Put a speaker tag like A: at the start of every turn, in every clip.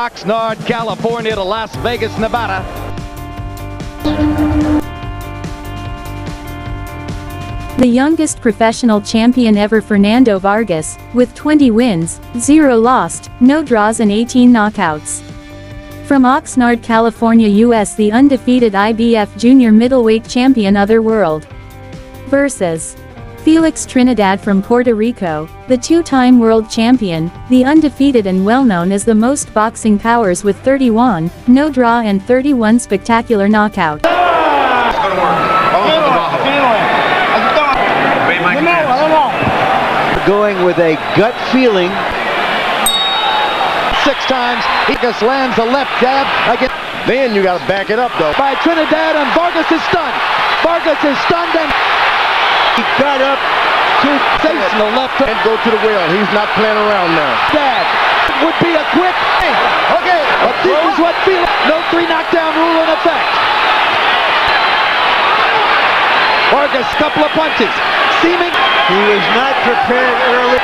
A: Oxnard, California to Las Vegas, Nevada.
B: The youngest professional champion ever, Fernando Vargas, with 20 wins, 0 lost, no draws and 18 knockouts. From Oxnard, California, US, the undefeated IBF junior middleweight champion Otherworld versus Felix Trinidad from Puerto Rico, the two-time world champion, the undefeated and well-known as the most boxing powers with 31, no draw and 31 spectacular knockouts.
C: Going with a gut feeling.
A: 6 times, Vargas lands a left jab again.
D: Then you got to back it up though.
A: By Trinidad, and Vargas is stunned. Vargas is stunned and
C: He got up to
A: sensational left
D: And go to the well. He's not playing around now.
A: Dad would be a quick. Okay, but this is what Felix. No 3 knockdown rule in effect. Vargas, couple of punches. Seeming
C: He was not prepared early.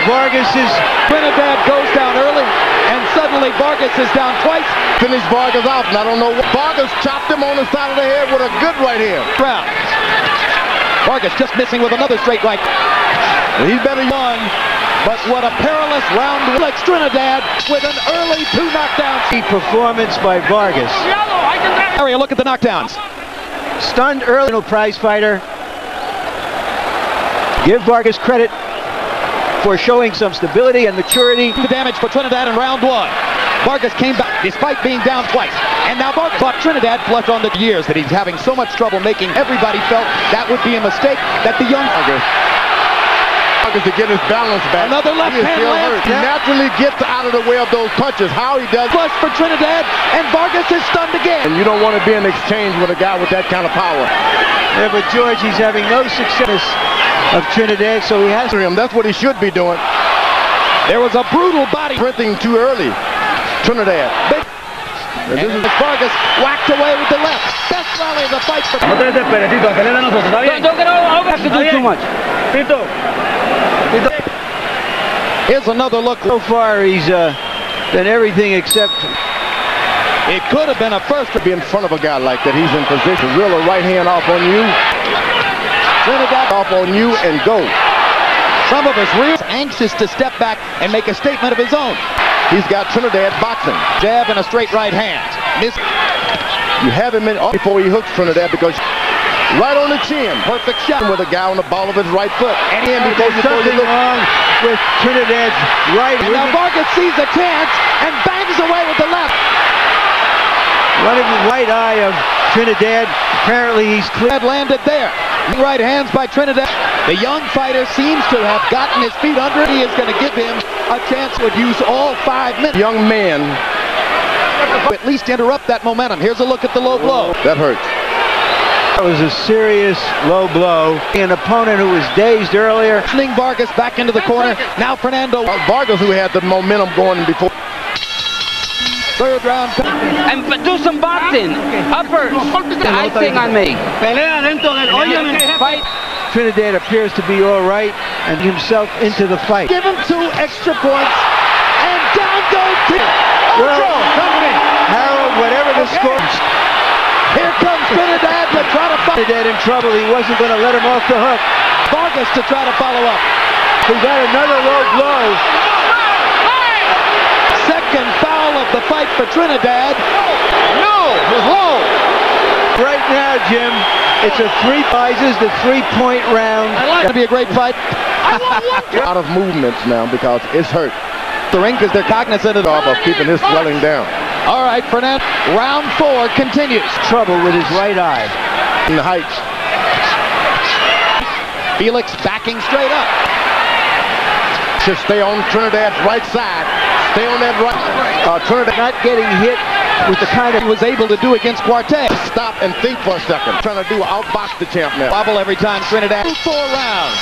C: Vargas's
A: Trinidad goes down early, and suddenly Vargas is down twice.
D: Finish Vargas off, and I don't know what. Vargas chopped him on the side of the head with a good right hand.
A: Round. Vargas just missing with another straight right.
D: He's better
A: One, but what a perilous round. Felix Trinidad with an early 2 knockdowns.
C: performance by Vargas.
A: Area, look at the knockdowns.
C: Stunned early, no prize fighter. Give Vargas credit for showing some stability and maturity.
A: The damage for Trinidad in round 1. Vargas came back despite being down twice. And now Vargas fought Trinidad flush on the years that he's having so much trouble making. Everybody felt that would be a mistake, that the young
D: Vargas to get his balance back.
A: Another left hand lands.
D: He naturally gets out of the way of those punches. How he does.
A: Flush for Trinidad, and Vargas is stunned again.
D: And you don't want to be in exchange with a guy with that kind of power.
C: Yeah, but George, he's having no success of Trinidad, so he has
D: him. That's what he should be doing.
A: There was a brutal body
D: sprinting too early. Trinidad.
A: And this is Vargas whacked away with the left. Best rally of the fight for
E: No te desesperes, Tito, acelera nosotros, ¿está bien?
C: Don't have to do too much.
E: Tito.
A: Here's another look.
C: So far, he's done everything except.
A: It could have been a first
D: to be in front of a guy like that. He's in position. Reel a right hand off on you. Trinidad off on you and go.
A: Some of us real anxious to step back and make a statement of his own.
D: He's got Trinidad boxing.
A: Jab and a straight right hand.
D: You have him in before he hooks Trinidad because right on the chin.
A: Perfect shot
D: with a guy on the ball of his right foot.
A: And
C: There's something wrong with Trinidad's right.
A: And now Vargas sees a chance and bangs away with the left.
C: Running the right eye of Trinidad. Apparently he's clear.
A: Landed there. Right hands by Trinidad. The young fighter seems to have gotten his feet under it. He is going to give him a chance to use all 5 minutes.
D: Young man.
A: At least interrupt that momentum. Here's a look at the low blow.
D: That hurts.
C: That was a serious low blow. An opponent who was dazed earlier.
A: Sling Vargas back into the corner. Now Fernando.
D: Vargas, who had the momentum going before.
A: 3rd round.
F: And do some boxing. Uppers. Icing on me.
E: Pelea dentro del hoyo.
F: Fight.
C: Trinidad appears to be all right and himself into the fight.
A: Give him 2 extra points. And down goes
C: Well, Harold, whatever the score.
A: Here comes Trinidad to try to follow.
C: Trinidad in trouble. He wasn't going to let him off the hook.
A: Vargas to try to follow up.
C: He got another low blow.
A: Second foul of the fight for Trinidad. No, it was low.
C: Right now, Jim, it's a 3 prizes, the 3-point round.
A: I like it to be a great fight.
D: Out of movements now because it's hurt.
A: The ring because they're cognizant of
D: keeping his swelling down.
A: All right, Fernando. Round 4 continues.
C: Trouble with his right eye.
D: In the heights.
A: Felix backing straight up.
D: Should stay on Trinidad's right side. Stay on that right.
C: Trinidad not getting hit with the kind of
A: he was able to do against Quartet.
D: Stop and think for a second. Trying to do outbox the champ now.
A: Wobble every time Trinidad. 4 rounds.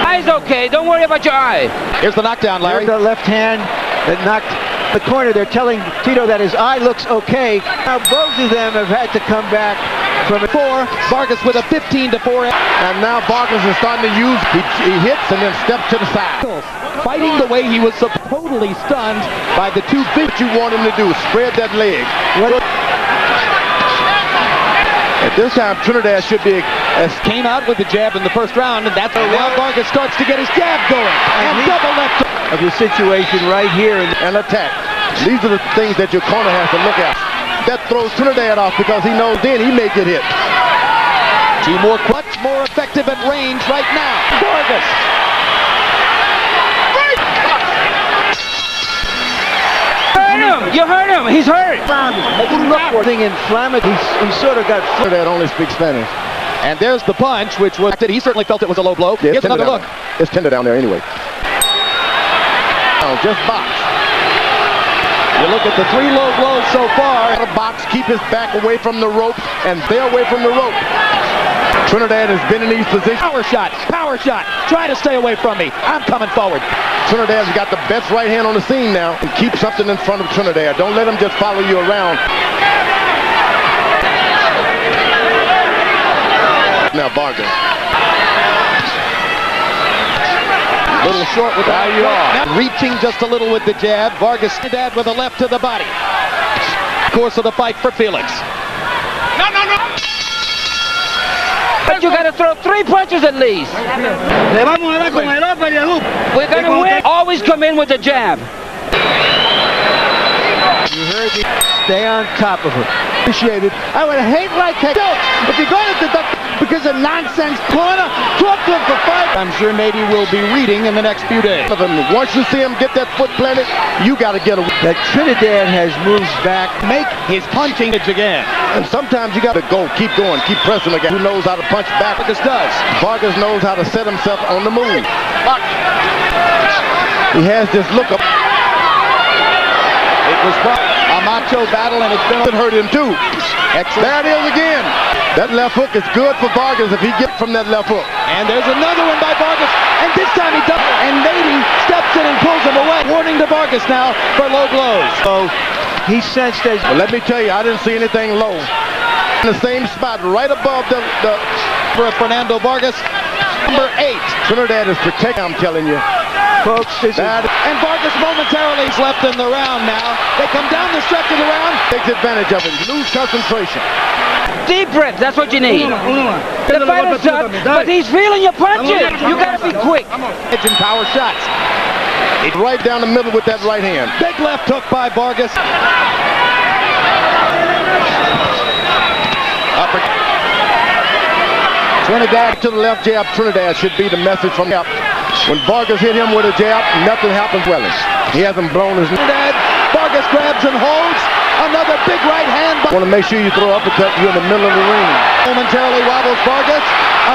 F: Eye's okay. Don't worry about your eye.
A: Here's the knockdown, Larry.
C: Here's the left hand that knocked The corner, they're telling Tito that his eye looks okay. Now both of them have had to come back from a
A: 4. Vargas with a 15-4.
D: And now Vargas is starting to use, he hits and then steps to the side.
A: Fighting the way he was so totally stunned by the 2 big.
D: What you want him to do, spread that leg. At this time, Trinidad should be
A: Came out with the jab in the first round, and that's where now Vargas starts to get his jab going. And double left
C: of the situation right here.
D: and attack. These are the things that your corner has to look at. That throws Trinidad off because he knows then he may get hit.
A: Timur much more effective at range right now. Vargas.
F: You heard him. He's hurt.
C: Thing inflammatory. He sort of got.
D: Trinidad only speaks Spanish.
A: And there's the punch, which was, he certainly felt it was a low blow.
D: Yeah,
A: Here's another look.
D: It's tender down there anyway. Oh, just box.
A: You look at the 3 low blows so far.
D: A box, keep his back away from the rope, and they're away from the rope. Trinidad has been in these positions.
A: Power shot, power shot. Try to stay away from me. I'm coming forward.
D: Trinidad's got the best right hand on the scene now, and keep something in front of Trinidad. Don't let him just follow you around. Now Vargas.
A: Little short with that.
D: There you are.
A: Now reaching just a little with the jab. Vargas Trinidad with a left to the body. Course of the fight for Felix.
F: But you gotta throw 3 punches at least.
E: Le vamos a dar con el upper y el hook.
F: We're gonna win. Always come in with the jab.
C: You heard me. Stay on top of her.
D: Appreciated.
G: I would hate like heck. If you're going to deduct because of nonsense corner, talk to him for 5.
A: I'm sure Nady will be reading in the next few days.
D: Once you see him get that foot planted, you got to get away.
C: That Trinidad has moved back.
A: Make his punching edge again.
D: And sometimes you got to go, keep going, keep pressing again. Who knows how to punch back?
A: Vargas does.
D: Vargas knows how to set himself on the move. He has this look up.
A: It was a macho battle, and it's been
D: It hurt him too.
A: excellent.
D: There it is again. That left hook is good for Vargas if he gets from that left hook.
A: And there's another one by Vargas, and this time he does. And Nady steps in and pulls him away. Warning to Vargas now for low blows.
C: So he sensed that.
D: But let me tell you, I didn't see anything low. In the same spot, right above the
A: For Fernando Vargas, number 8.
D: Trinidad is protecting, I'm telling you.
C: Folks, this is.
A: And Vargas momentarily is left in the round now. They come down the stretch of the round.
D: Takes advantage of it. Lose concentration.
F: Deep breath. That's what you need.
E: Uno más.
F: The fighter's up, but he's feeling your punches. You gotta be quick.
A: Edge and power shots.
D: Right down the middle with that right hand.
A: Big left hook by Vargas. Upper.
D: Trinidad to the left jab. Trinidad should be the message from up. When Vargas hit him with a jab, nothing happens well. He hasn't blown his.
A: Trinidad. Vargas grabs and holds. Another big right hand.
D: Want to make sure you throw uppercut. You're in the middle of the ring.
A: Momentarily wobbles Vargas.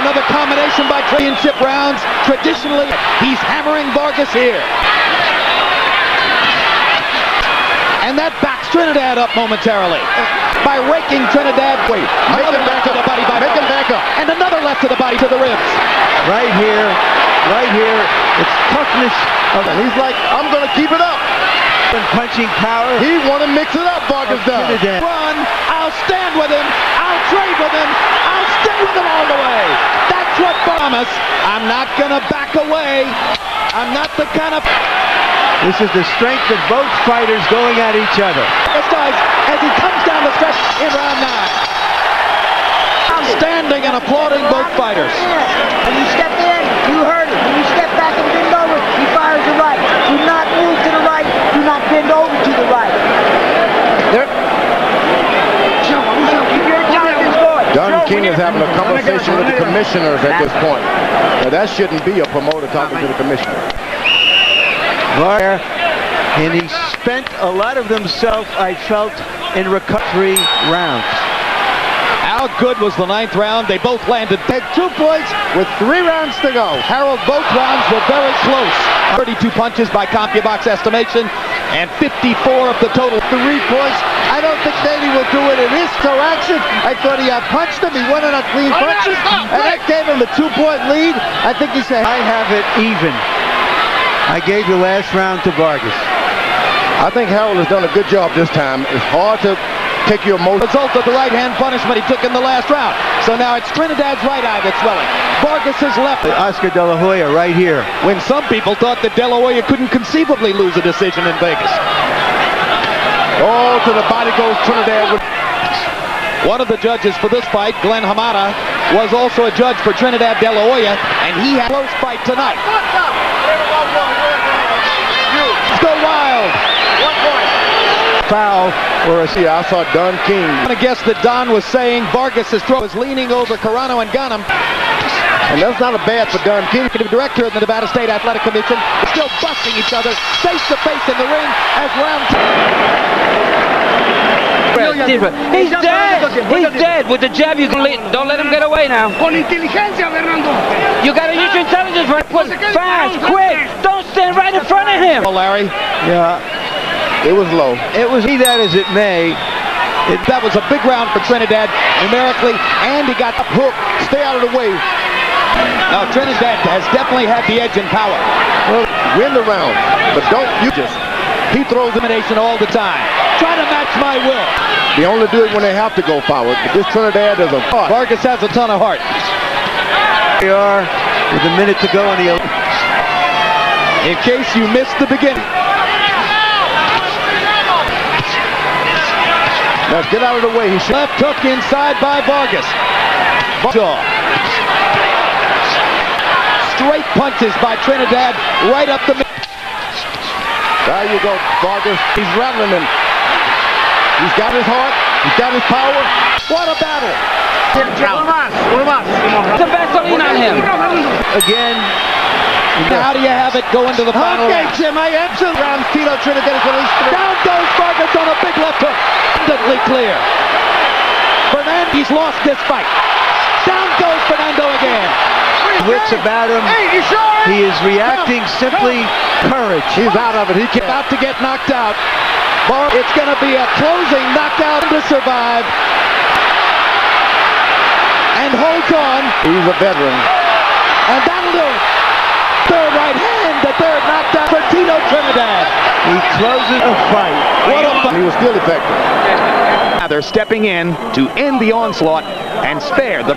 A: Another combination by championship rounds. Traditionally, he's hammering Vargas here. And that backs Trinidad up momentarily by raking Trinidad.
D: Wait, make
A: Another
D: him back
A: left to
D: up.
A: the body by
D: Make him
A: Vargas.
D: back up.
A: And another left to the body to the ribs.
C: Right here. It's toughness of.
D: And he's like, I'm going to keep it up.
C: And punching power.
D: He want to mix it up, Vargas does.
C: Trinidad.
A: Run. I'll stand with him. I'll trade with him. I'll stay with him all the way. That's what promise. I'm not going to back away. I'm not the kind of.
C: This is the strength of both fighters going at each other.
A: This does as he comes down the stretch in round 9. Standing and applauding both fighters.
G: When you step in, you heard it. When you step back and bend over, he fires the right. Do not move to the right. Do not bend over to the right. Keep your intelligence going.
D: Don King is having a conversation with the commissioners at this point. Now that shouldn't be a promoter talking to the commissioner.
C: And he spent a lot of himself, I felt, in recovery rounds.
A: How good was the 9th round? They both landed.
D: Had 2 points with 3 rounds to go.
A: Harold, both rounds were very close. 32 punches by CompuBox estimation, and 54 of the total.
G: 3 points. I don't think Nady will do it in his toe action. I thought he outpunched him. He went on a clean punches, and that gave him a 2-point lead. I think he said,
C: I have it even. I gave the last round to Vargas.
D: I think Harold has done a good job this time. It's hard to take your emotion.
A: Result of the right hand punishment he took in the last round. So now it's Trinidad's right eye that's swelling. Vargas's left.
C: Oscar De La Hoya right here.
A: When some people thought that De La Hoya couldn't conceivably lose a decision in Vegas.
D: Oh, to the body goes Trinidad.
A: One of the judges for this fight, Glenn Hamada, was also a judge for Trinidad De La Hoya, and he had a close fight tonight. Let's go wild.
C: Foul or a...
D: Yeah, I saw Don King.
A: I'm going to guess that Don was saying Vargas's throw was leaning over Carano and got him.
D: And that's not a bad for Don King.
A: The director of the Nevada State Athletic Commission is still busting each other face to face in the ring as round two.
F: He's dead. He's dead. With the jab, you can don't let him get away now.
E: Con inteligencia, Fernando.
F: You got to use your intelligence. Fast, quick. Don't stand right in front of him.
A: Well, Larry.
C: Yeah.
D: It was low.
C: It was, be that as it may.
A: That was a big round for Trinidad numerically, and he got
D: Hook, stay out of the way.
A: Now Trinidad has definitely had the edge in power.
D: Well, win the round, but don't you just.
A: He throws elimination all the time. Try to match my will.
D: They only do it when they have to go forward. But this Trinidad is a heart.
A: Vargas has a ton of heart.
C: We are with a minute to go in the...
A: In case you missed the beginning.
D: Now get out of the way. He should.
A: Left hook inside by Vargas. Jaw. Straight punches by Trinidad right up the middle.
D: There you go, Vargas. He's rattling him. He's got his heart. He's got his power.
A: What a battle.
E: Uno más.
F: The Vaseline on him.
C: Again.
A: How do you have it go into the final
G: Okay,
A: round?
G: Jim, I absolutely round Tito Trinidad is released.
A: Down goes Vargas on a big left hook. Abundantly clear. Fernando, he's lost this fight. Down goes Fernando again.
C: Wits about him. He is reacting simply courage.
D: He's out of it. He can't.
A: About to get knocked out. It's going to be a closing knockout to survive. And holds on.
D: He's a veteran.
A: And that'll do it. Third right hand, the third knockdown for Tito Trinidad.
C: He closes a fight.
A: What a fight.
D: He was still effective.
A: They're stepping in to end the onslaught and spare the...